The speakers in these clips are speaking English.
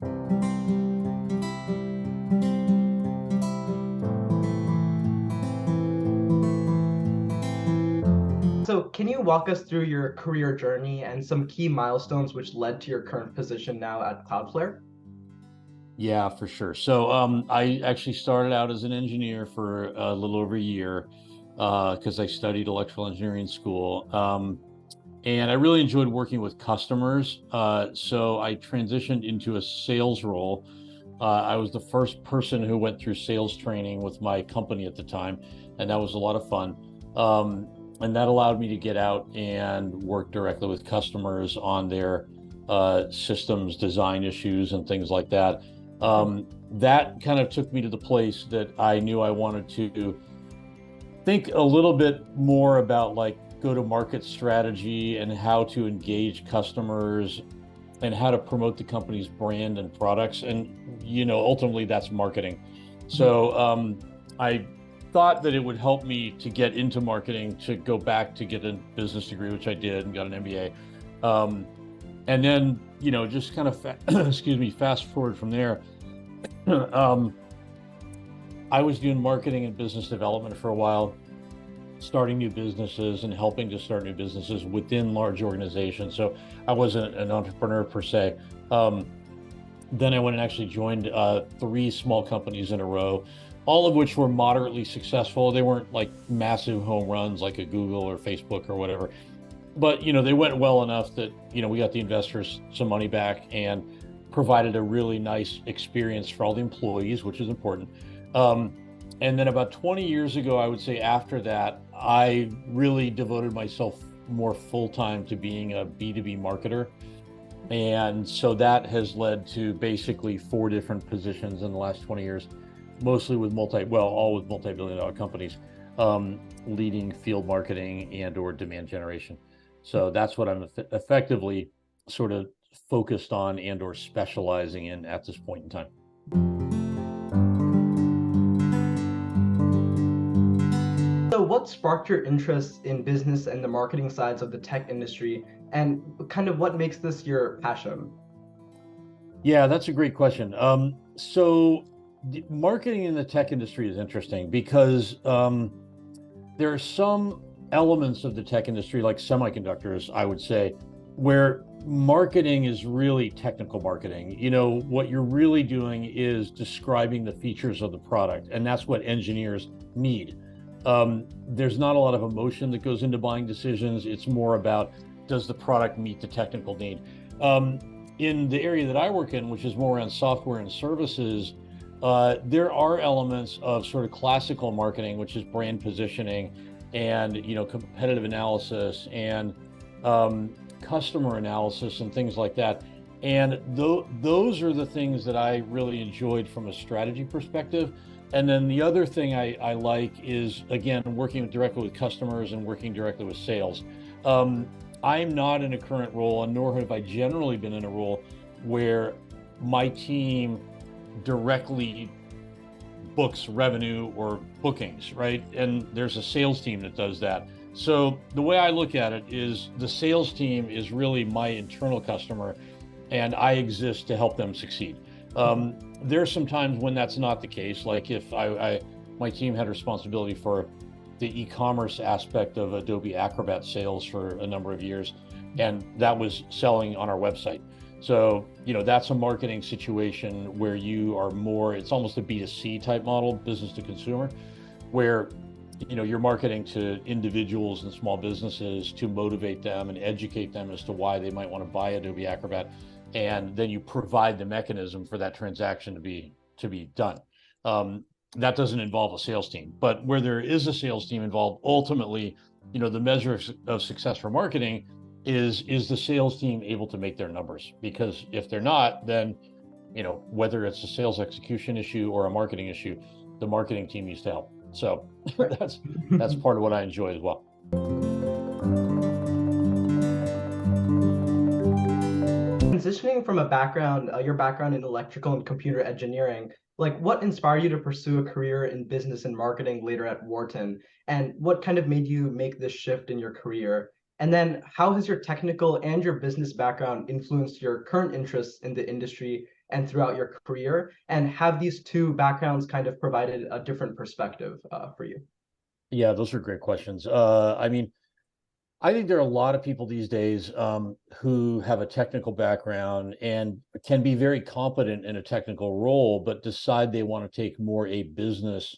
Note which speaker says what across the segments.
Speaker 1: So can you walk us through your career journey and some key milestones which led to your current position now at Cloudflare?
Speaker 2: Yeah, for sure. So I actually started out as an engineer for a little over a year because I studied electrical engineering in school. And I really enjoyed working with customers. So I transitioned into a sales role. I was the first person who went through sales training with my company at the time, and that was a lot of fun. And that allowed me to get out and work directly with customers on their systems design issues and things like that. That kind of took me to the place that I knew I wanted to think a little bit more about like go-to-market strategy and how to engage customers and how to promote the company's brand and products. And, ultimately that's marketing. So I thought that it would help me to get into marketing, to go back to get a business degree, which I did and got an MBA. And then, just kind of, excuse me, fast forward from there. I was doing marketing and business development for a while, starting new businesses and helping to start new businesses within large organizations. So I wasn't an entrepreneur per se. Then I went and actually joined 3 small companies in a row, all of which were moderately successful. They weren't like massive home runs like a Google or Facebook or whatever, but they went well enough that we got the investors some money back and provided a really nice experience for all the employees, which is important. And then about 20 years ago, I would say after that, I really devoted myself more full-time to being a B2B marketer. And so that has led to basically 4 different positions in the last 20 years, mostly with all with multi-billion-dollar companies, leading field marketing and or demand generation. So that's what I'm effectively sort of focused on and or specializing in at this point in time.
Speaker 1: So what sparked your interest in business and the marketing sides of the tech industry, and kind of what makes this your passion?
Speaker 2: Yeah, that's a great question. So marketing in the tech industry is interesting because there are some elements of the tech industry, like semiconductors, I would say, where marketing is really technical marketing. What you're really doing is describing the features of the product, and that's what engineers need. There's not a lot of emotion that goes into buying decisions. It's more about, does the product meet the technical need? In the area that I work in, which is more around software and services, there are elements of sort of classical marketing, which is brand positioning and competitive analysis and customer analysis and things like that. And those are the things that I really enjoyed from a strategy perspective. And then the other thing I like is, again, working directly with customers and working directly with sales. I'm not in a current role, and nor have I generally been in a role where my team directly books revenue or bookings, right? And there's a sales team that does that. So the way I look at it is the sales team is really my internal customer, and I exist to help them succeed. There's some times when that's not the case, like if my team had responsibility for the e-commerce aspect of Adobe Acrobat sales for a number of years, and that was selling on our website. So, that's a marketing situation where you are more, it's almost a B2C type model, business to consumer, where, you're marketing to individuals and small businesses to motivate them and educate them as to why they might want to buy Adobe Acrobat. And then you provide the mechanism for that transaction to be done. That doesn't involve a sales team, but where there is a sales team involved, ultimately, the measure of success for marketing is the sales team able to make their numbers? Because if they're not, then, whether it's a sales execution issue or a marketing issue, the marketing team needs to help. So that's part of what I enjoy as well.
Speaker 1: Transitioning from your background in electrical and computer engineering, like what inspired you to pursue a career in business and marketing later at Wharton? And what kind of made you make this shift in your career? And then how has your technical and your business background influenced your current interests in the industry and throughout your career? And have these two backgrounds kind of provided a different perspective for you?
Speaker 2: Yeah, those are great questions. I mean, I think there are a lot of people these days who have a technical background and can be very competent in a technical role, but decide they want to take more a business,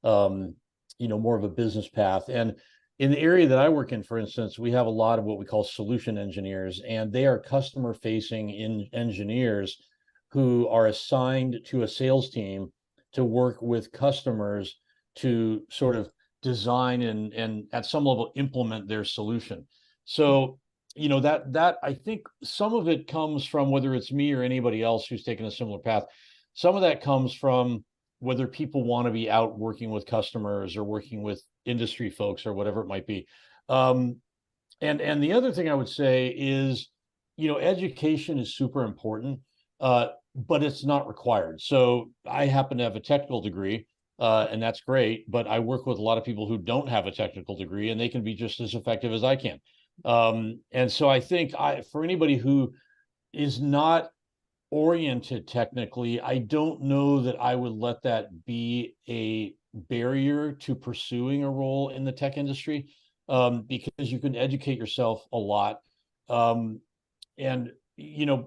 Speaker 2: um, more of a business path. And in the area that I work in, for instance, we have a lot of what we call solution engineers, and they are customer-facing engineers who are assigned to a sales team to work with customers to sort of design and at some level implement their solution. So, that I think some of it comes from, whether it's me or anybody else who's taken a similar path, some of that comes from whether people want to be out working with customers or working with industry folks or whatever it might be. Um, and the other thing I would say is, education is super important, but it's not required. So I happen to have a technical degree, and that's great. But I work with a lot of people who don't have a technical degree, and they can be just as effective as I can. And so I think for anybody who is not oriented technically, I don't know that I would let that be a barrier to pursuing a role in the tech industry, because you can educate yourself a lot. Um, and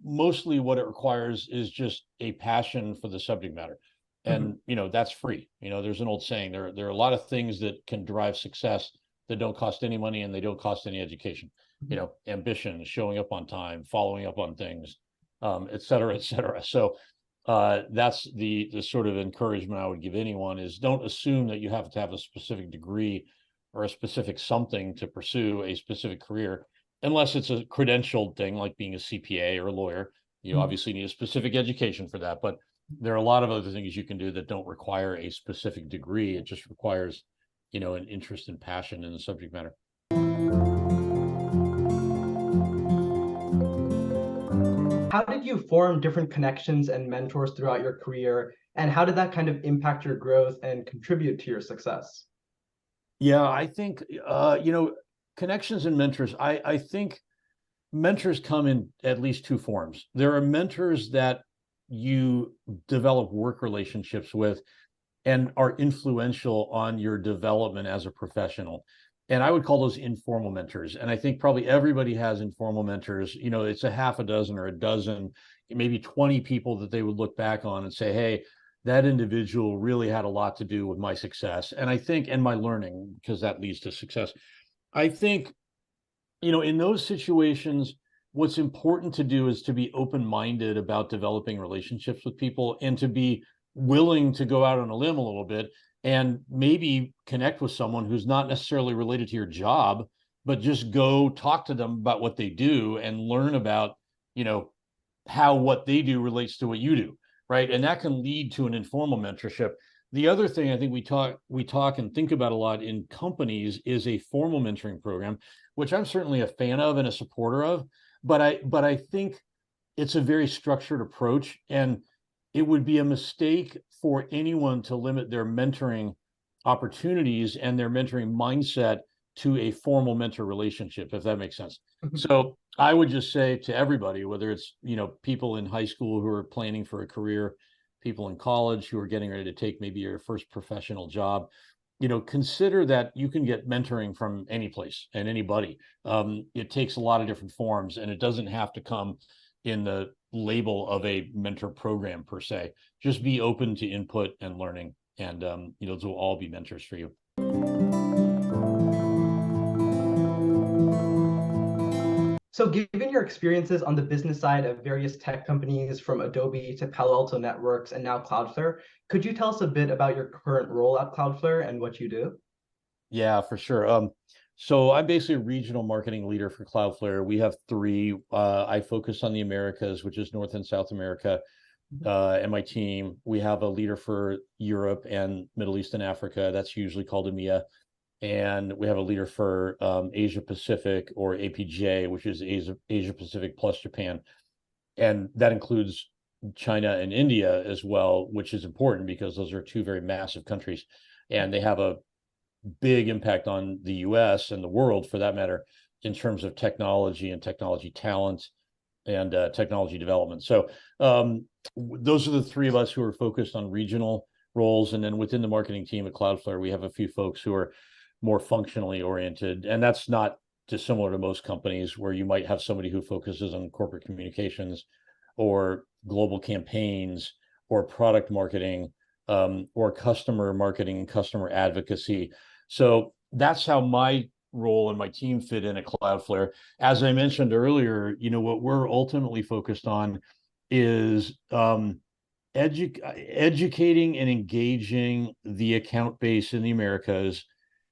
Speaker 2: mostly what it requires is just a passion for the subject matter,
Speaker 1: Mhm.
Speaker 2: and that's free. There's an old saying, there are a lot of things that can drive success that don't cost any money and they don't cost any education. Ambition, showing up on time, following up on things, et cetera, et cetera. So that's the sort of encouragement I would give anyone, is don't assume that you have to have a specific degree or a specific something to pursue a specific career, unless it's a credentialed thing like being a CPA or a lawyer. You
Speaker 1: Mhm.
Speaker 2: obviously need a specific education for that, but there are a lot of other things you can do that don't require a specific degree. It just requires, an interest and passion in the subject matter.
Speaker 1: How did you form different connections and mentors throughout your career? And how did that kind of impact your growth and contribute to your success?
Speaker 2: Yeah, I think connections and mentors. I think mentors come in at least two forms. There are mentors that you develop work relationships with and are influential on your development as a professional. And I would call those informal mentors. And I think probably everybody has informal mentors. It's a half a dozen or a dozen, maybe 20 people that they would look back on and say, hey, that individual really had a lot to do with my success. And I think, and my learning, because that leads to success. I think, in those situations, what's important to do is to be open-minded about developing relationships with people, and to be willing to go out on a limb a little bit and maybe connect with someone who's not necessarily related to your job, but just go talk to them about what they do and learn about, you know, how what they do relates to what you do, right? And that can lead to an informal mentorship. The other thing I think we talk and think about a lot in companies is a formal mentoring program, which I'm certainly a fan of and a supporter of. But I think it's a very structured approach, and it would be a mistake for anyone to limit their mentoring opportunities and their mentoring mindset to a formal mentor relationship, if that makes sense.
Speaker 1: Mhm.
Speaker 2: So I would just say to everybody, whether it's people in high school who are planning for a career, people in college who are getting ready to take maybe your first professional job, consider that you can get mentoring from any place and anybody. It takes a lot of different forms, and it doesn't have to come in the label of a mentor program per se. Just be open to input and learning, and those will all be mentors for you.
Speaker 1: So, given your experiences on the business side of various tech companies from Adobe to Palo Alto Networks and now CloudFlare, could you tell us a bit about your current role at CloudFlare and what you do?
Speaker 2: Yeah, for sure. So I'm basically a regional marketing leader for Cloudflare. We have three. I focus on the Americas, which is North and South America, and my team. We have a leader for Europe and Middle East and Africa. That's usually called EMEA. And we have a leader for Asia Pacific, or APJ, which is Asia Pacific plus Japan. And that includes China and India as well, which is important because those are two very massive countries. And they have a big impact on the US and the world for that matter, in terms of technology and technology talent, technology development. So those are the three of us who are focused on regional roles. And then within the marketing team at Cloudflare, we have a few folks who are more functionally oriented. And that's not dissimilar to most companies, where you might have somebody who focuses on corporate communications or global campaigns or product marketing, or customer marketing, customer advocacy. So that's how my role and my team fit in at Cloudflare. As I mentioned earlier, what we're ultimately focused on is educating and engaging the account base in the Americas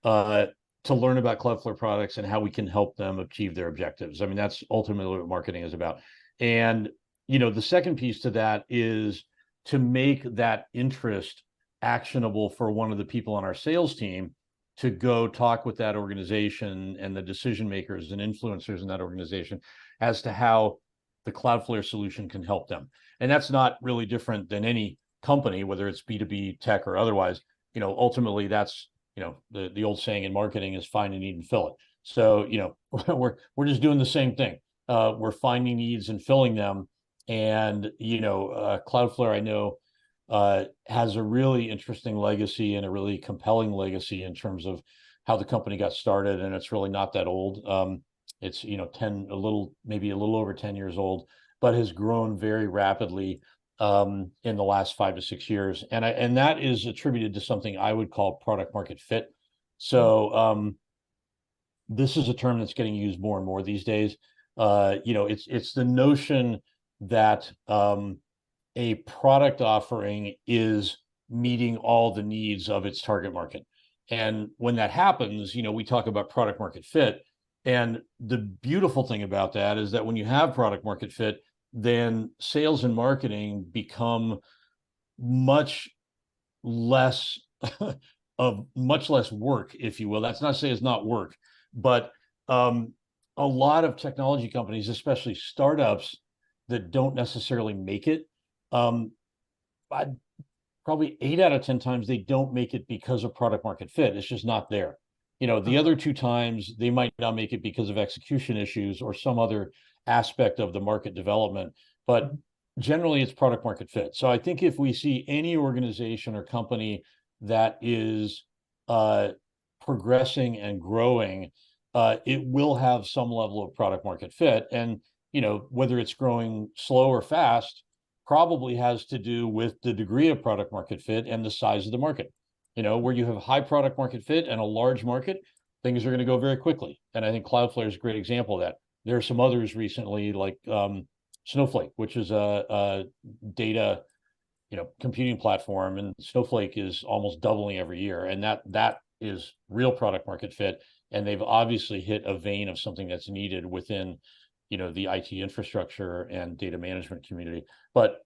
Speaker 2: to learn about Cloudflare products and how we can help them achieve their objectives. I mean, that's ultimately what marketing is about. And the second piece to that is to make that interest actionable for one of the people on our sales team to go talk with that organization and the decision makers and influencers in that organization as to how the Cloudflare solution can help them. And that's not really different than any company, whether it's B2B tech or otherwise. Ultimately that's, the old saying in marketing is find a need and fill it. So, we're just doing the same thing. We're finding needs and filling them. And, Cloudflare, I know, has a really interesting legacy and a really compelling legacy in terms of how the company got started. And it's really not that old. It's, maybe a little over 10 years old, but has grown very rapidly in the last 5 to 6 years. And that is attributed to something I would call product market fit. So this is a term that's getting used more and more these days. It's the notion that a product offering is meeting all the needs of its target market. And when that happens, we talk about product market fit. And the beautiful thing about that is that when you have product market fit, then sales and marketing become much less work, if you will. That's not to say it's not work, but a lot of technology companies, especially startups that don't necessarily make it, probably 8 out of 10 times they don't make it because of product market fit. It's just not there. The other 2 times they might not make it because of execution issues or some other aspect of the market development, but generally it's product market fit. So I think if we see any organization or company that is progressing and growing, it will have some level of product market fit. And whether it's growing slow or fast probably has to do with the degree of product market fit and the size of the market. Where you have high product market fit and a large market, things are going to go very quickly. And I think Cloudflare is a great example of that. There are some others recently, like Snowflake, which is a data, computing platform, and Snowflake is almost doubling every year. And that is real product market fit. And they've obviously hit a vein of something that's needed within, the IT infrastructure and data management community. But,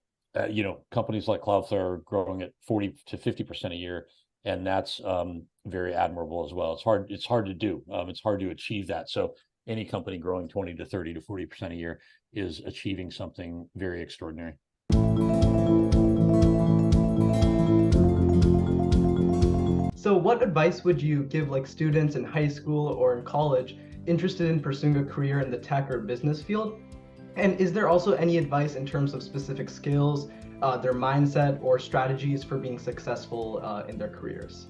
Speaker 2: companies like Cloudflare are growing at 40 to 50% a year. And that's very admirable as well. It's hard to do. It's hard to achieve that. So any company growing 20 to 30 to 40% a year is achieving something very extraordinary.
Speaker 1: So what advice would you give students in high school or in college interested in pursuing a career in the tech or business field? And is there also any advice in terms of specific skills, their mindset, or strategies for being successful in their careers?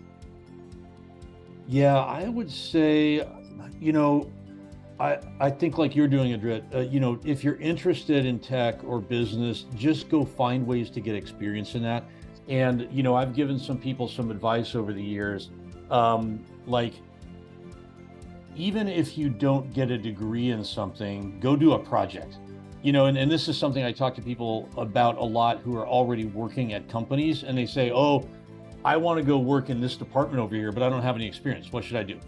Speaker 2: Yeah, I would say, I think like you're doing, Adrit, if you're interested in tech or business, just go find ways to get experience in that. And, I've given some people some advice over the years, like, even if you don't get a degree in something, go do a project. And this is something I talk to people about a lot who are already working at companies, and they say, oh, I want to go work in this department over here, but I don't have any experience. What should I do?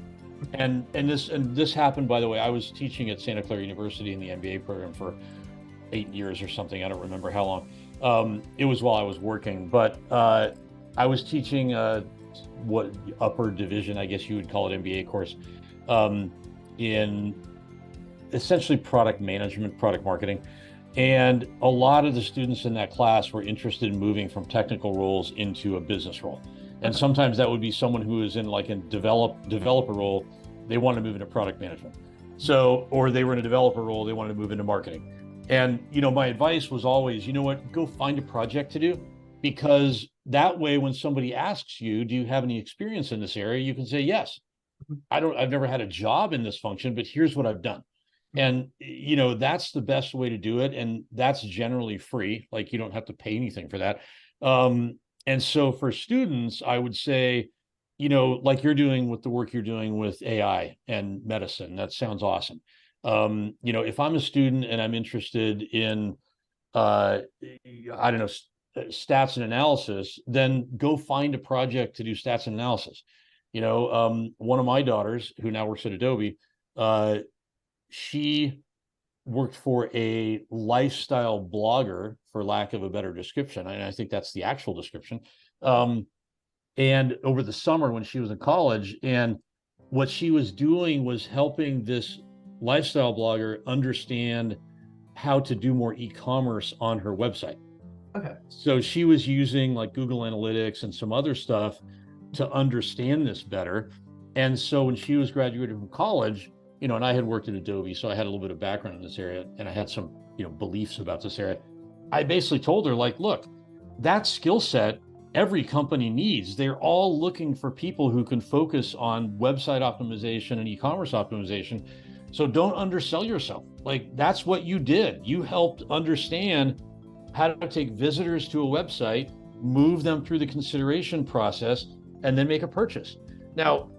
Speaker 2: And this happened, by the way. I was teaching at Santa Clara University in the MBA program for 8 years or something. I don't remember how long. It was while I was working, but I was teaching what upper division, I guess you would call it, MBA course, in essentially product management, product marketing. And a lot of the students in that class were interested in moving from technical roles into a business role. And sometimes that would be someone who is in like a developer role, they want to move into product management. So, or they were in a developer role, they wanted to move into marketing. And, my advice was always, you know what, go find a project to do, because that way, when somebody asks you, do you have any experience in this area? You can say, yes, I've never had a job in this function, but here's what I've done. And, that's the best way to do it. And that's generally free. Like, you don't have to pay anything for that. And so for students, I would say, like you're doing with the work you're doing with AI and medicine, that sounds awesome. If I'm a student and I'm interested in, I don't know, stats and analysis, then go find a project to do stats and analysis. One of my daughters, who now works at Adobe, she worked for a lifestyle blogger, for lack of a better description, and I think that's the actual description. And over the summer when she was in college, and what she was doing was helping this lifestyle blogger understand how to do more e-commerce on her website.
Speaker 1: Okay.
Speaker 2: So she was using like Google Analytics and some other stuff to understand this better. And so when she was graduating from college, and I had worked at Adobe, so I had a little bit of background in this area, and I had some, beliefs about this area. I basically told her, like, look, that skill set every company needs. They're all looking for people who can focus on website optimization and e-commerce optimization. So don't undersell yourself. Like, that's what you did. You helped understand how to take visitors to a website, move them through the consideration process, and then make a purchase. Now,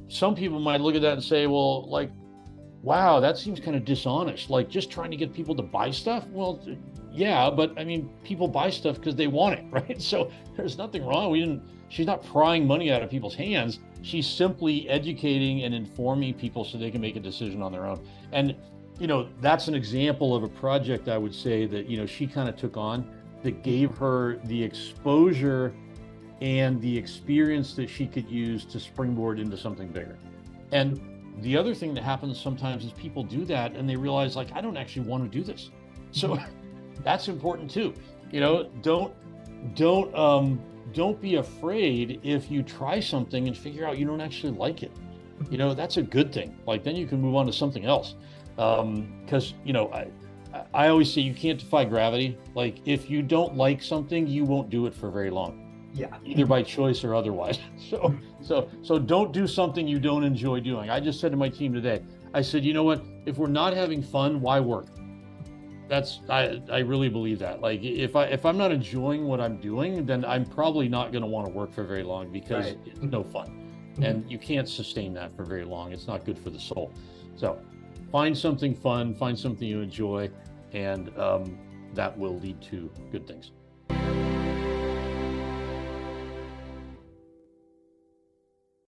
Speaker 2: some people might look at that and say, well, like, wow, that seems kind of dishonest. Like, just trying to get people to buy stuff. Well, yeah, but I mean, people buy stuff because they want it, right? So there's nothing wrong. She's not prying money out of people's hands. She's simply educating and informing people so they can make a decision on their own. And, that's an example of a project I would say that, she kind of took on, that gave her the exposure and the experience that she could use to springboard into something bigger. And the other thing that happens sometimes is people do that and they realize, like, I don't actually want to do this. So that's important too. Don't be afraid if you try something and figure out you don't actually like it. That's a good thing. Like, then you can move on to something else. Because I always say you can't defy gravity. Like, if you don't like something, you won't do it for very long.
Speaker 1: Yeah.
Speaker 2: Either by choice or otherwise. So don't do something you don't enjoy doing. I just said to my team today, I said, you know what? If we're not having fun, why work? I really believe that. Like, if I'm not enjoying what I'm doing, then I'm probably not going to want to work for very long, because
Speaker 1: Right.
Speaker 2: it's no fun. And you can't sustain that for very long. It's not good for the soul. So find something fun, find something you enjoy, and that will lead to good things.